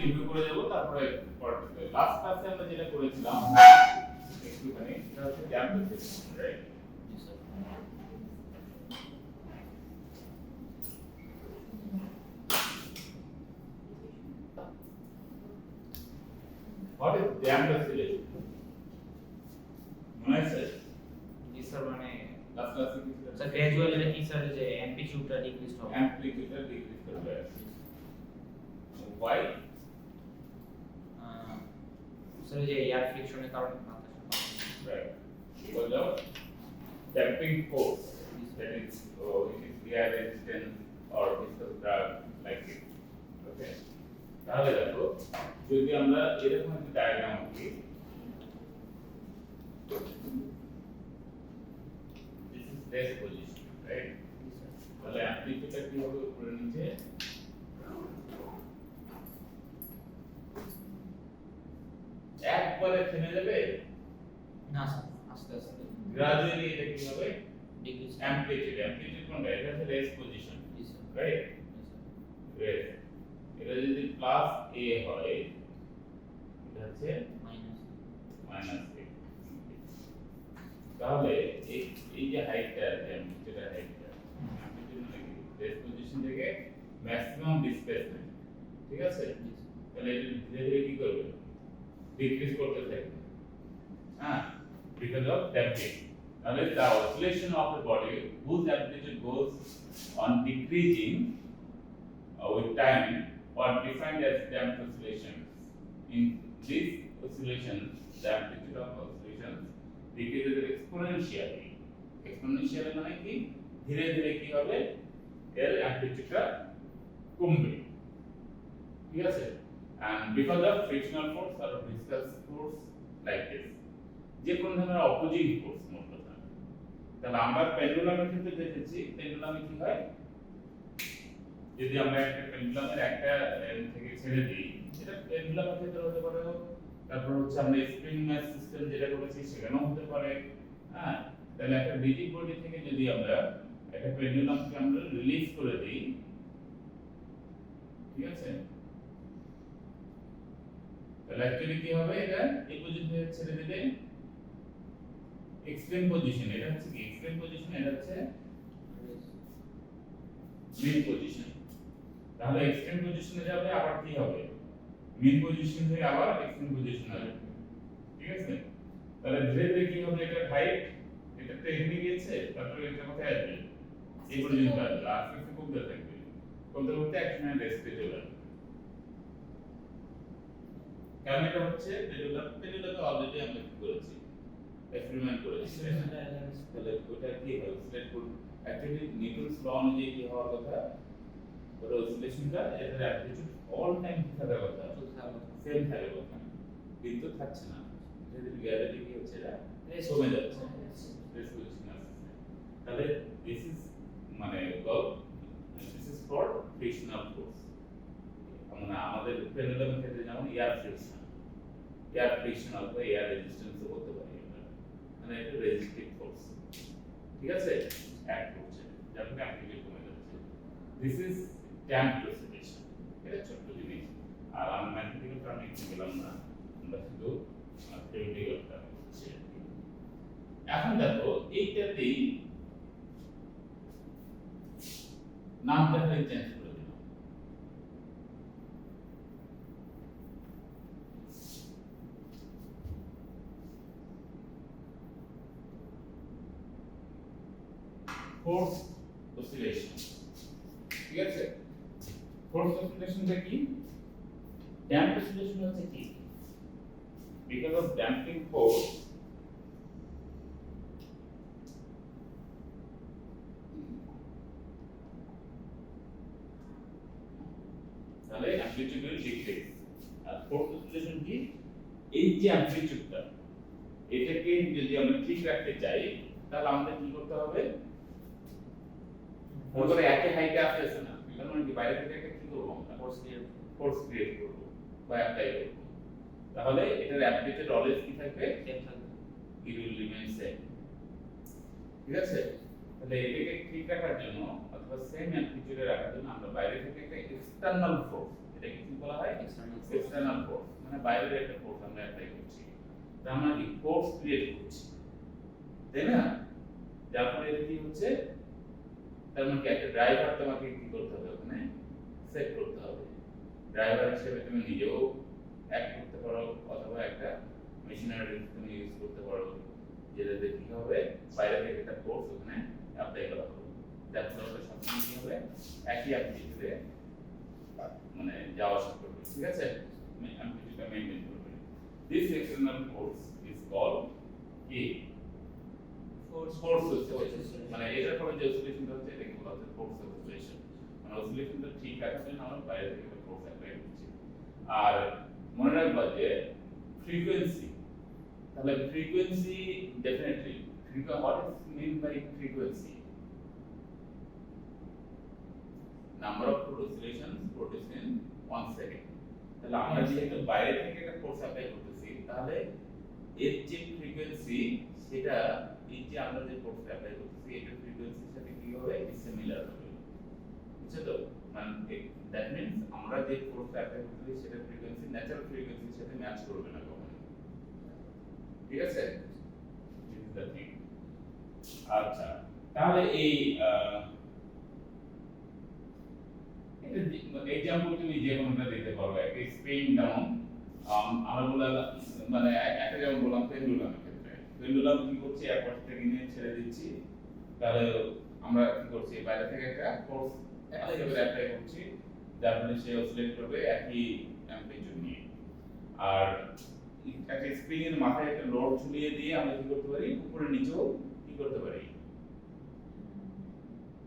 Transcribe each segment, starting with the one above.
Review করে যাব তারপরে লাস্ট ক্লাসে আমরা যেটা করেছিলাম একটুখানি এটা হচ্ছে damp system right What is damp oscillation? মনে আছে? জি স্যার মানে লাস্ট ক্লাসে কি ছিল? স্যার গ্র্যাজুয়ালি এটা কি স্যার যে অ্যামপ্লিটিউডটা ডিক্রিজ হবে অ্যামপ্লিটিউডটা ডিক্রিজ করবে why স্যার যে এয়ার ফ্রিকশনের কারণে right because of damping force that is it is air resistance or viscous drag like it okay তাহলে দেখো যদি আমরা এরকম একটা ডায়াগ্রাম আঁকি this is rest position right তাহলে অ্যামপ্লিটিউডটা কি হবে উপরে নিচে একবারে থেমে যাবে না স্যার আস্তে আস্তে গ্রাজুয়ালি এটা কি হবে ডিক্রিজ অ্যামপ্লিটিউড কোনটা এটা হচ্ছে রেস্ট পজিশন রাইট রেস্ট এটা যদি প্লাস a হয় এটা হচ্ছে মাইনাস a তাহলে এই যে হাইটটা আছে যেটা হাইটটা অ্যামপ্লিটিউড মানে কি রেস্ট পজিশন থেকে ম্যাক্সিমাম ডিসপ্লেসমেন্ট ঠিক আছে তাহলে এটা ধীরে ধীরে কি করবে ডিক্রিজ করতে থাকবে হ্যাঁ because of damping and the oscillation of the body whose amplitude goes on decreasing with time are defined as damped oscillations in these oscillations the amplitude of oscillations decreases exponentially মানে কি ধীরে ধীরে কি হবে এর অ্যামপ্লিটিউডটা কমবে ঠিক আছে and because of frictional force or viscous force like this যে কোন ধরনের অপোজিং ফোর্স মোট কথা তাহলে আমরা পেন্ডুলামের ক্ষেত্রে দেখেছি পেন্ডুলামে কি হয় যদি আমরা একটা পেন্ডুলামের একটা থেকে ছেড়ে দিই এটা পেন্ডুলামের ক্ষেত্রে হতে পারে তারপর হচ্ছে আমরা স্প্রিং ম্যাচ সিস্টেম যেটা করেছি সেখানেও হতে পারে হ্যাঁ তাহলে একটা রিজিড বডি থেকে যদি আমরা একটা পেন্ডুলামকে আমরা রিলিজ করে দিই ঠিক আছে তাহলে অ্যাকচুয়ালি কি হবে এটা এই পজিশনে ছেড়ে দিলে এক্সট্রিম পজিশন এটা হচ্ছে কি এক্সট্রিম পজিশন এটা হচ্ছে মিন পজিশন তাহলে এক্সট্রিম পজিশনে যাবে আবার কি হবে মিন পজিশন থেকে আবার এক্সট্রিম পজিশন আসবে ঠিক আছে তাহলে ধীরে ধীরে কি হবে এটা হাইট এটা টেকনিক গেছে তারপরে এটা কোথায় আসবে এই পর্যন্ত আসবে আস্তে আস্তে কমতে থাকবে কমতে কমতে একসময় রেস্টে চলে আসবে কারণ এটা হচ্ছে পেন্ডুলামে অলরেডি আমরা কি করেছি এক্সপেরিমেন্ট করেছি তাহলে ওটা কি হয় স্টেট করব অ্যাকচুয়ালি নিউটনস ল অনুযায়ী কি হওয়ার কথা ওটা অসিলেশনটা এর অ্যামপ্লিটিউড অল টাইম থাকার কথা সেম থাকার কথা কিন্তু থাকছে না যদি গ্র্যাভিটি কি হচ্ছে এটা কমে যাচ্ছে রেস্ট পজিশন আসছে তাহলে দিস ইজ মানে this is for frictional force মানে আমাদের পেন্ডুলামের ক্ষেত্রে যেমন এয়ার ফ্রিকশন অথবা এয়ার রেজিস্ট্যান্সও হতে পারে মানে এটা রেজিস্টিভ ফোর্স ঠিক আছে অ্যাক্ট করছে যার ফলে অ্যাক্টিভিটি কমে যাচ্ছে দিস ইজ ড্যাম্পড অসিলেশন এটা ছোট্ট জিনিস আর আমরা ম্যাথমেটিক্যাল টার্মে একটু গেলাম না আমরা শুধু থিওরিটিক্যাল টার্মে হচ্ছে এখন দেখো এইটাতেই নামটা হয়ে চেঞ্জ করে দিলাম ফোর্স অসিলেশন ঠিক আছে ফোর্স অসিলেশনটা কি ড্যাম্প অসিলেশন হচ্ছে কি বিকজ অফ ড্যাম্পিং ফোর্স তাহলে অ্যামপ্লিটিউড উইল ডিক্রিজ আর ফোর্স অসিলেশন কি এই যে অ্যামপ্লিটিউডটা এটাকে যদি আমরা ঠিক রাখতে চাই তাহলে আমাদের কি করতে হবে ওগুলো একই হাইটে আসছে না তার মানে কি বাইরে থেকে একটা কি করব আমরা ফোর্স ক্রিয়েট করব বা অ্যাপ্লাই করব তাহলে এটার অ্যামপ্লিটিউড অলওয়েজ কি থাকবে সেম থাকবে ইট উইল রিমেইন সেম ঠিক আছে তাহলে এটাকে ঠিক রাখার জন্য অথবা সেম অ্যামপ্লিটিউডে রাখার জন্য আমরা বাইরে থেকে একটা এক্সটারনাল ফোর্স এটা এটাকে কি বলা হয় External force. এক্সটার্নাল ফোর্স মানে বাইরের একটা ফোর্স আমরা অ্যাপ্লাই করছি তার মানে কি ফোর্স ক্রিয়েট করছি তাই না যার ফলে এটা কি হচ্ছে তার মানে কি একটা ড্রাইভার তোমাকে কি করতে হবে ওখানে সেট করতে হবে ড্রাইভার হিসেবে তুমি নিজেও অ্যাক্ট করতে পারো অথবা একটা মেশিনারি তুমি ইউজ করতে পারো যেটাতে কি হবে বাইরে থেকে একটা ফোর্স ওখানে অ্যাপ্লাই করা হবে যার ফলে ওটা সবসময় কি হবে একই অ্যাম্পলিটিউডে মানে যাওয়া আসা করবে ঠিক আছে অ্যাম্পলিটিউডটা মেইনটেইন করবে this external force is called কি ফোর্স অসিলেশন মানে এটার ফলে যে অসিলেশনটা হচ্ছে এটাকে বলা হচ্ছে ফোর্স অসিলেশন মানে অসিলেশনটা ঠিক রাখার জন্য আমরা বাইরে থেকে একটা ফোর্স অ্যাপ্লাই করছি আর মনে রাখবা যে ফ্রিকোয়েন্সি তাহলে frequency definitely what is meant by frequency number of oscillations produced in 1 second তাহলে আমরা যেহেতু বাইরে থেকে একটা ফোর্স অ্যাপ্লাই করতেছি তাহলে এর যে ফ্রিকোয়েন্সি সেটা এই যে আমরা যে ফোর্স অ্যাপ্লাই করতেছি এটার ফ্রিকোয়েন্সির সাথে কি হবে সিমিলার হবে বুঝছো তো মানে দ্যাট মিন্স আমরা যে ফোর্স অ্যাপ্লাই করতেছি সেটার ফ্রিকোয়েন্সি ন্যাচারাল ফ্রিকোয়েন্সির সাথে ম্যাচ করবে না কখনো ঠিক আছে দিস ইজ দ্য থিং আচ্ছা তাহলে এই এটা এক্সাম্পল তুমি যে কোনটা দিতে পারো একটা স্প্রিং ডাউন আমরা বললাম মানে একটা যেমন বললাম পেন্ডুলামের ক্ষেত্রে পেন্ডুলাম কি করছে এক পাশ থেকে নিয়ে ছেড়ে দিচ্ছি তাহলে আমরা কি করছি বাইরে থেকে একটা ফোর্স অ্যাপ্লাই করছি যার ফলে সে অসিলেট করবে একই অ্যাম্পলিটিউড নিয়ে আর একটা স্প্রিং এর মাথায় একটা লোড ঝুলিয়ে দিয়ে আমরা কি করতে পারি উপরে নিচেও কি করতে পারি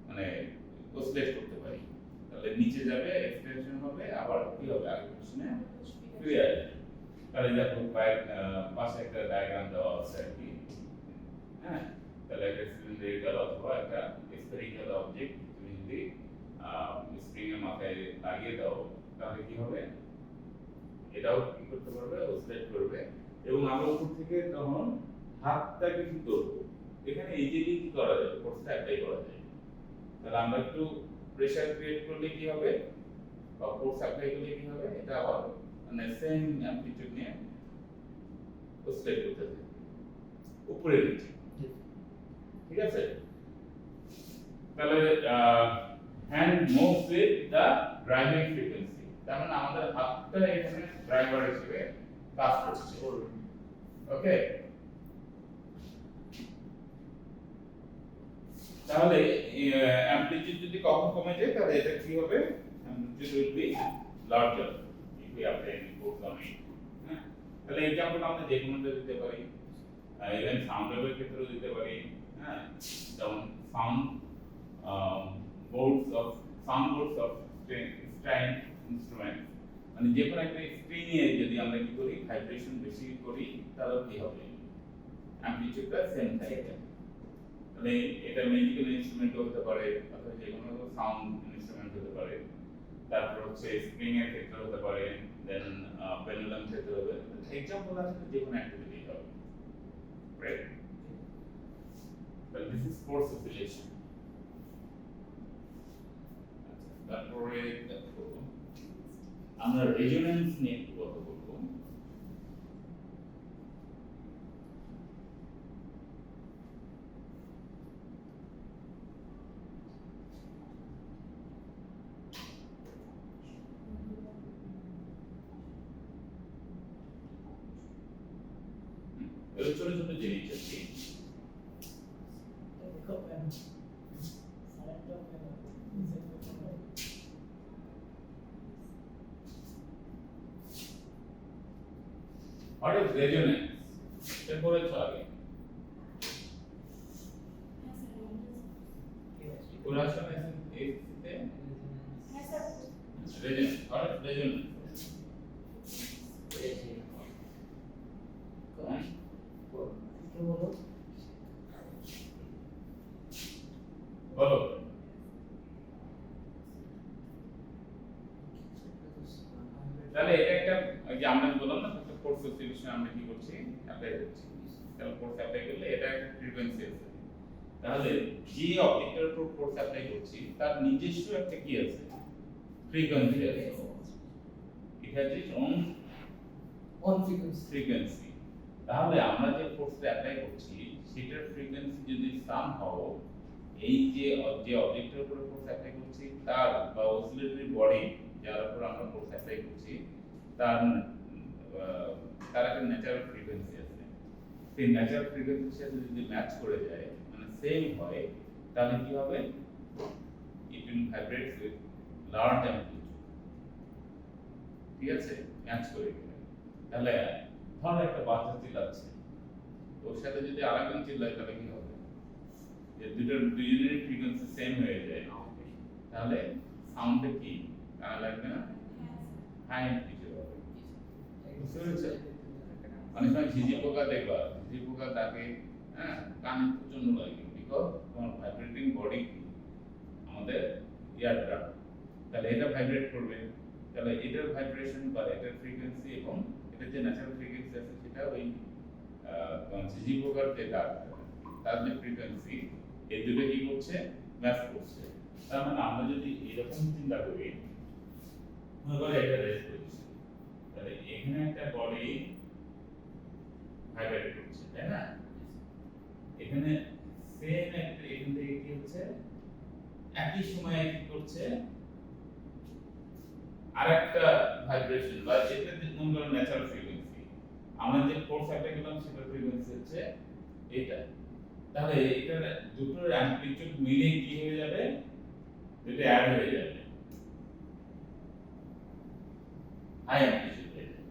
মানে অসিলেট করতে পারি তাহলে নিচে যাবে এক্সটেনশন হবে আবার কি হবে আগে পিছনে ফিরে আসবে তাহলে দেখো পাশে একটা ডায়াগ্রাম দেওয়া আছে আর কি হ্যাঁ তাহলে একটা সিলিন্ডারিক্যাল অথবা একটা স্ফেরিক্যাল অবজেক্ট তুমি যদি স্প্রিং এর মাথায় লাগিয়ে দাও তাহলে কি হবে এটাও কি করতে পারবে অসিলেট করবে এবং আমরা উপর থেকে তখন হাতটাকে কি করব এখানে ইজিলি কি করা যায় ফোর্সটা অ্যাপ্লাই করা যায় তাহলে আমরা একটু প্রেসার ক্রিয়েট করলে কি হবে বা ফোর্স অ্যাপ্লাই করলে কি হবে এটা আবার মানে সেম অ্যাম্পলিটিউড নিয়ে অসিলেট করতে থাকবে উপরে নিচে ঠিক আছে তাহলে hand moves with the driving frequency তার মানে আমাদের হাতটা এখানে ড্রাইভার হিসেবে কাজ করছে ওকে তাহলে অ্যাম্পলিটিউড যদি কখন কমে যায় তাহলে এটা কি হবে amplitude will be larger if we apply any force on it তাহলে এক্সাম্পল আমরা যে কোনোটা দিতে পারি ইভেন সাউন্ড ওয়েভের ক্ষেত্রেও দিতে পারি হ্যাঁ যেমন sound boards of string instrument মানে যে কোনো একটা স্ট্রিং এ যদি আমরা কি করি ভাইব্রেশন বেশি করি তাহলে কি হবে অ্যাম্পলিটিউডটা সেম থাকবে মানে এটা মিউজিক্যাল ইনস্ট্রুমেন্ট হতে পারে অথবা যে কোনো সাউন্ড ইনস্ট্রুমেন্ট হতে পারে তারপর হচ্ছে স্প্রিং এর ক্ষেত্রে হতে পারে দেন পেন্ডুলাম ক্ষেত্রে হবে এক্সাম্পল আছে যে কোনো একটা দিলেই হবে right but this is force oscillation তারপরে দেখো আমরা রেজোন্যান্স নিয়ে একটু কথা বলবো ছোট ছোট জিনিস আছে What is resonance? Temperature আগে পড়াশোনা এসে resonance what is resonance বলো তাহলে এটা একটা যে আমরা বললাম না একটা ফোর্স অসিলেশন আমরা কি করছি অ্যাপ্লাই করছি তাহলে ফোর্স অ্যাপ্লাই করলে এটা একটা ফ্রিকোয়েন্সি আছে তাহলে যে অবজেক্টের উপর ফোর্স অ্যাপ্লাই করছি তার নিজস্ব একটা কি আছে ফ্রিকোয়েন্সি আছে it has its own on frequency frequency. তাহলে আমরা যে ফোর্সটা অ্যাপ্লাই করছি সেটার ফ্রিকোয়েন্সি যদি সামহাউ এই যে অবজেক্টের উপর ফোর্স অ্যাপ্লাই করছি তার বা অসিলেটরি বডি যার উপর আমরা ফোর্স অ্যাপ্লাই করছি তার তার একটা ন্যাচারাল ফ্রিকোয়েন্সি আছে। সেই ন্যাচারাল ফ্রিকোয়েন্সির সাথে যদি ম্যাচ করে যায় মানে সেম হয় তাহলে কি হবে? ইট will vibrate with large amplitude. ঠিক আছে, ম্যাচ করে গেলে তাহলে ধরো একটা বাচ্চা চিল্লাচ্ছে, ওর সাথে যদি আরেকজন চিল্লায় তাহলে কি হবে? যে দুজনের ফ্রিকোয়েন্সি সেম হয়ে যায় তাহলে সাউন্ডে কি কানে লাগবে না, হাই অ্যাম্পলিটিউড হবে। বুঝতে পেরেছো? অনেক সময় ঝিঝি পোকা দেখবা, ঝিঝি পোকা ডাকে, হ্যাঁ, কানে প্রচন্ড লাগে, বিকজ তোমার ভাইব্রেটিং বডি কি আমাদের ইয়ার ড্রাম, তাহলে এটা ভাইব্রেট করবে, তাহলে এটার ভাইব্রেশন বা এটার ফ্রিকোয়েন্সি এবং এটার যে ন্যাচারাল ফ্রিকোয়েন্সি আছে সেটা ওই ঝিঝি পোকার যে ডাক তার যে ফ্রিকোয়েন্সি এই দুটো কি করছে? ম্যাচ করছে। তার মানে আমরা যদি এরকম চিন্তা করি, মনে করো এটা রেস্ট পজিশন, তাহলে এখানে একটা বডি ভাইব্রেট করছে, তাই না? এখানে সেম একটা এখান থেকে কি হচ্ছে? একই সময়ে কি করছে? আরেকটা ভাইব্রেশন বা এটা মনে করো ন্যাচারাল ফ্রিকোয়েন্সি, আমরা যে ফোর্স অ্যাপ্লাই করলাম সেটার ফ্রিকোয়েন্সি হচ্ছে এটা। তাহলে এটা দুটোর অ্যামপ্লিটিউড মিলে কি হয়ে যাবে? দুটো অ্যাড হয়ে যাবে, হাই অ্যামপ্লিটিউড হয়ে যাবে,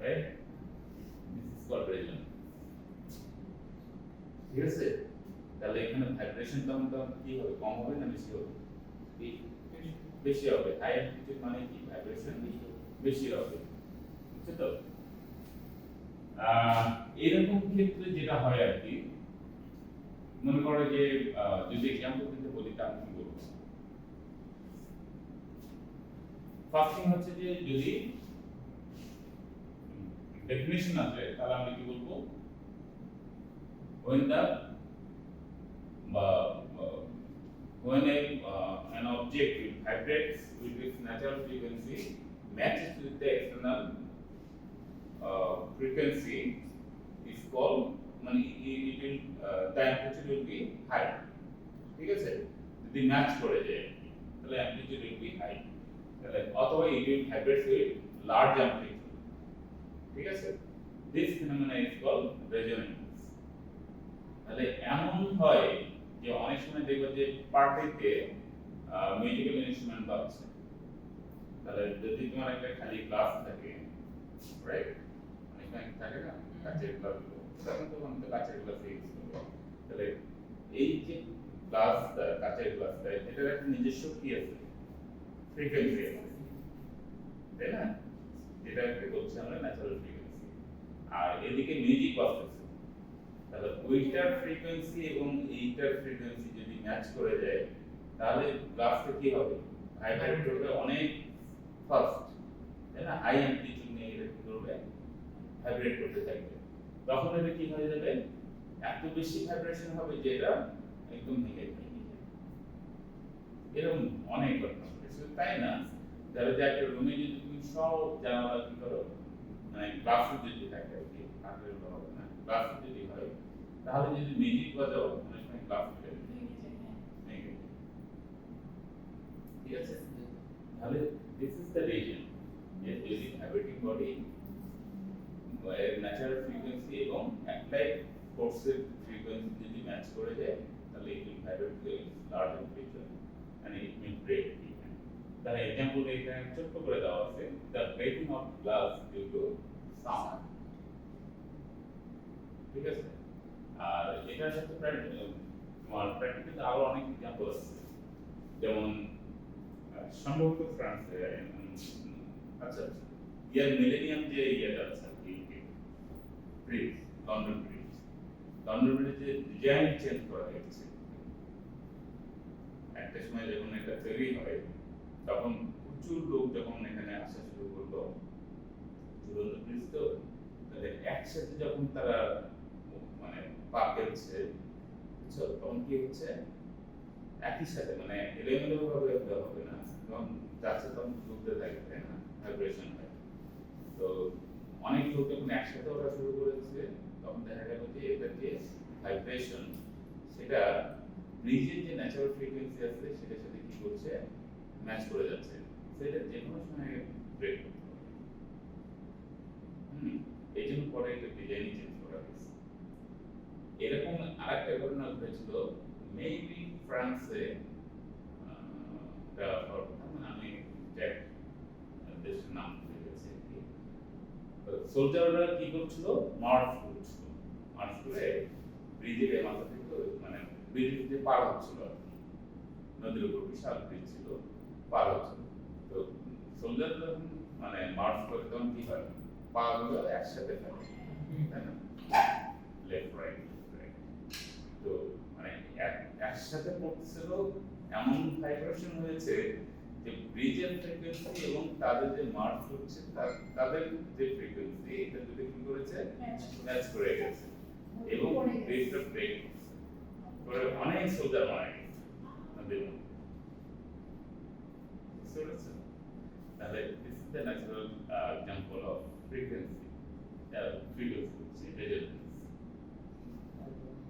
right? This is called resonance. ঠিক আছে, তাহলে এখানে ভাইব্রেশন তখন কি হবে? কম হবে না বেশি হবে? বেশি হবে। হাই অ্যামপ্লিটিউড মানে কি? ভাইব্রেশন বেশি হবে, বুঝছো তো? এরকম ক্ষেত্রে যেটা হয় আর কি, মনে করো যে যদি এক্সাম্পল দিতে বলি তাহলে কি বলবো? ফার্স্ট থিং হচ্ছে যে যদি ডেফিনিশন আছে তাহলে আমরা কি বলবো? when the when an object vibrates with its natural frequency matches with the external frequency is called মানে it will the amplitude will be high. ঠিক আছে, যদি ম্যাচ করে যায় তাহলে amplitude will be high, তাহলে অথবা it will vibrate with large amplitude. ঠিক আছে, this phenomena is called resonance. তাহলে এমন হয় যে অনেক সময় দেখবে যে পার্টিতে মিউজিক্যাল ইনস্ট্রুমেন্ট বাজছে, তাহলে যদি তোমার একটা খালি গ্লাস থাকে, রাইট? অনেক সময় থাকে না কাচের গ্লাসগুলো, তখন তো আমাদের কাচের গ্লাস ইউজ করবো, তাহলে এই যে গ্লাসটা, কাচের গ্লাসটা, এটার একটা নিজস্ব কি আছে? ফ্রিকোয়েন্সি আছে, তাই না? যেটা একটা বলছি আমরা ন্যাচারাল ফ্রিকোয়েন্সি। আর এদিকে মিউজিক বাজতেছে, তাহলে ওইটার ফ্রিকোয়েন্সি এবং এইটার ফ্রিকোয়েন্সি যদি ম্যাচ করে যায় তাহলে গ্লাসটা কি হবে? ভাইব্রেট করবে অনেক ফাস্ট, তাই না? হাই অ্যামপ্লিটিউড নিয়ে এটা কি করবে? ভাইব্রেট করতে থাকবে। তখন এটা কি হয়ে যাবে? এত বেশি ভাইব্রেশন হবে যে এটা একদম ভেঙে যাবে। এরকম অনেক ঘটনা ঘটেছে, তাই না? তাহলে যে একটা রুমে যদি তুমি সব জানালা কি করো, মানে গ্লাসে যদি থাকে আর কি, কাঠের হবে না, গ্লাসে যদি হয় তাহলে যদি মিউজিক বাজাও অনেক সময় গ্লাস ভেঙে যায়। ঠিক আছে, তাহলে দিস ইজ দ্য রিজন যে যদি ভাইব্রেটিং বডি ন্যাচারাল ফ্রিকোয়েন্সি এবং অ্যাপ্লাইড ফোর্সের ফ্রিকোয়েন্সি যদি ম্যাচ করে যায় তাহলে it will vibrate with large amplitude and it will break. তাহলে এক্সাম্পল এখানে ছোট্ট করে দেওয়া আছে, the breaking of glass due to sound. ঠিক আছে, আর এটার সাথে তোমার প্র্যাকটিক্যাল আরো অনেক এক্সাম্পল আছে, যেমন সম্ভবত ফ্রান্সে, আচ্ছা ইয়ার মিলেনিয়াম যে ইয়াটা আছে ব্রিজ, লন্ডন ব্রিজের ডিজাইন চেঞ্জ করা হয়েছে। একটা সময় যখন এটা তৈরি হয় তখন প্রচুর লোক যখন এখানে আসা শুরু করলো, ঝুলন্ত ব্রিজ তো, তাহলে একসাথে যখন তারা মানে পা ফেলছে, বুঝছো, তখন কি হচ্ছে? একই সাথে মানে এলোমেলো ভাবে হবে না, যখন যাচ্ছে তখন ঘুরতে থাকে, তাই না? ভাইব্রেশন হয়। তো অনেক লোক যখন একসাথে ওঠা শুরু করেছে তখন দেখা গেল যে এটার যে ভাইব্রেশন সেটা ব্রিজের যে ন্যাচারাল ফ্রিকোয়েন্সি আছে সেটার সাথে কি করছে ম্যাচ করে যাচ্ছে, সেটা যে কোনো সময় ব্রেক করতে পারে। এই জন্য পরে এটা ডিজাইনই চেঞ্জ করা হয়েছে। এরকম আরেকটা ঘটনা ঘটেছিল মেবি ফ্রান্সে, আমি দেশের নাম ভুলে গেছি। সোলজাররা কি করছিল, মার্চ করছিল, মার্চ করে ব্রিজের মাথা থেকে মানে ব্রিজ যে পার হচ্ছিল আর কি, নদীর উপর বিশাল ব্রিজ ছিল, পার হচ্ছিল। তো সোলজাররা মানে মার্চ করে তখন কি হয়, পা গুলো একসাথে থাকে, তাই না, লেফট রাইট রাইট। তো মানে একসাথে পড়ছিল, এমন ভাইব্রেশন হয়েছে যে ব্রিজের ফ্রিকোয়েন্সি এবং তাদের যে মার্চ হচ্ছে তাদের যে ফ্রিকোয়েন্সি এটা দুটো কি করেছে, ম্যাচ করে গেছে এবং ব্রিজটা ব্রেক করে অনেক সোলজার মারা গেছে নদীর মধ্যে। বুঝতে পেরেছেন? তাহলে this is the natural example of frequency, frequency resonance.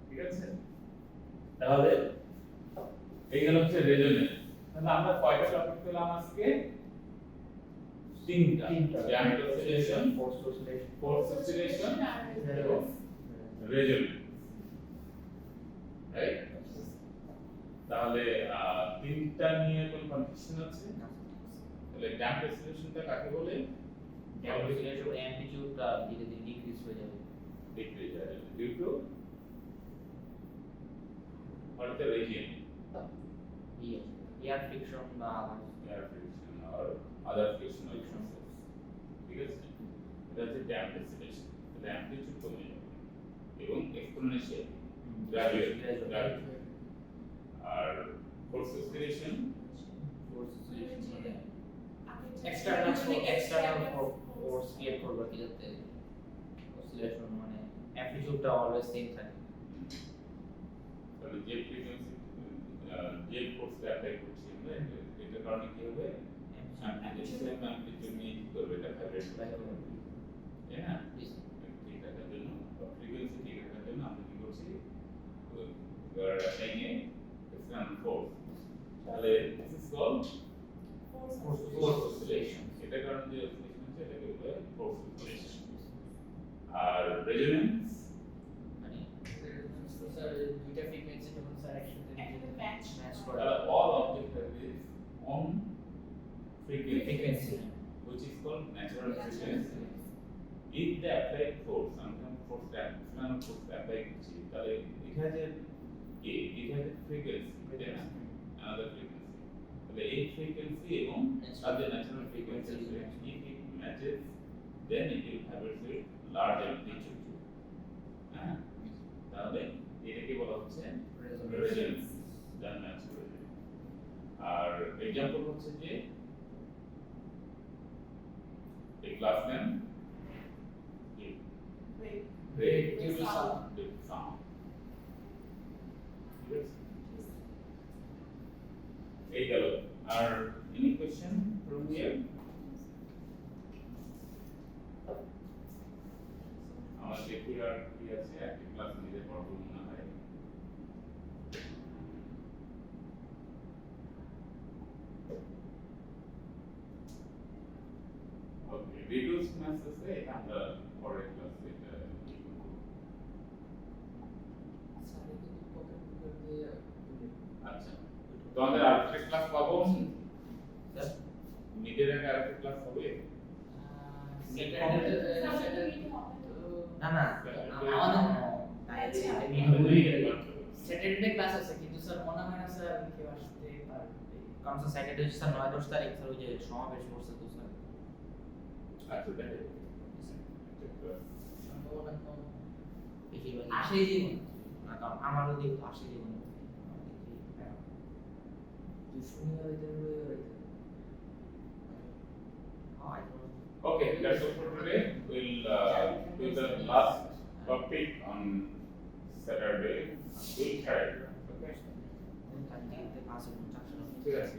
ঠিক আছে, তাহলে এইগুলো হচ্ছে রেজোনেন্স। তাহলে আমরা কয়টা টপিক পেলাম আজকে? তিনটা, জ্যামিতি অসিলেশন, ফোর্স অসিলেশন এবং রেজোনেন্স, রাইট? তাহলে তিনটা নিয়ে কোনো কনফিউশন আছে? তাহলে জ্যামিতি অসিলেশনটা কাকে বলে? জ্যামিতি অসিলেশন অ্যামপ্লিটিউডটা ধীরে ধীরে ডিক্রিজ হয়ে যাবে, ডিক্রিজ হয়ে যাবে due to what is the region, air friction বা air friction or other frictional forces. ঠিক আছে, এটা হচ্ছে জ্যামিতি অসিলেশন। তাহলে অ্যামপ্লিটিউড কমে যাবে এবং এক্সপোনেনশিয়াল গ্র্যাজুয়াল। আর force oscillation, external force create করবে কি যাতে অসিলেশন মানে অ্যামপ্লিটিউডটা অলওয়েজ সেম থাকে। তাহলে যে ফ্রিকোয়েন্সি যে ফোর্সটা অ্যাপ্লাই করছি আমরা এটার কারণে কি হবে, অ্যামপ্লিটিউড নিয়ে কি করবে, এটা ভাইব্রেট করবে, তাই না? ঠিক রাখার জন্য ফ্রিকোয়েন্সি ঠিক রাখার জন্য আমরা কি করছি, অ্যাপ্লাইং এ এক্সটার্নাল ফোর্স। তাহলে this is called force oscillation. এটার কারণে যে অসিলেশন হচ্ছে এটাকে বলে ফোর্স অসিলেশন। আর রেজোনেন্স মানে দুইটা ফ্রিকোয়েন্সি যখন স্যার একসাথে ম্যাচ করে all objects have its own frequency, frequency, which is called natural frequency. If the applied force, sometimes force external force applied করছি, তাহলে it has a frequency, তাই না? Another frequency. তাহলে এই frequency এবং তাদের natural frequency if it matches, then it will have a large amplitude. হ্যাঁ, তাহলে এটাকে বলা হচ্ছে রেজোনেন্স, যার ম্যাচ করে দেবে। আর এক্সাম্পল হচ্ছে যে a glass can break due to sound. ঠিক আছে, এই গেল। আর any question from here? আমার দেখি আর কি আছে, একটা ক্লাস নিতে পারবো মনে হয়। ওকে, রিডিউস ম্যাথস আছে, এটা আমরা পরের ক্লাসে এটা কি করব। স্যার কিন্তু পকেট বুকার দিয়ে আচ্ছা, তোমাদের আরেকটা ক্লাস পাবো, মিডের আগে আরেকটা ক্লাস হবে। না না স্যাটারডে ক্লাস আছে কিন্তু স্যার মনে হয় না স্যার কেউ আসতে পারবে, কারণ স্যার স্যাটারডে স্যার 9-10 তারিখ স্যার ওই যে সমাবেশ করছে তো স্যার। আচ্ছা, দেখো সম্ভাবনা কম। বেশিরভাগ আসেই জীবন না, কারণ আমারও যেহেতু আসে জীবন দুশ্মনী হইতে হইতে Okay, that's all for today. We'll do the last topic on Saturday. We'll try. Okay. কালকে 5 ঘন্টা ঠিক আছে।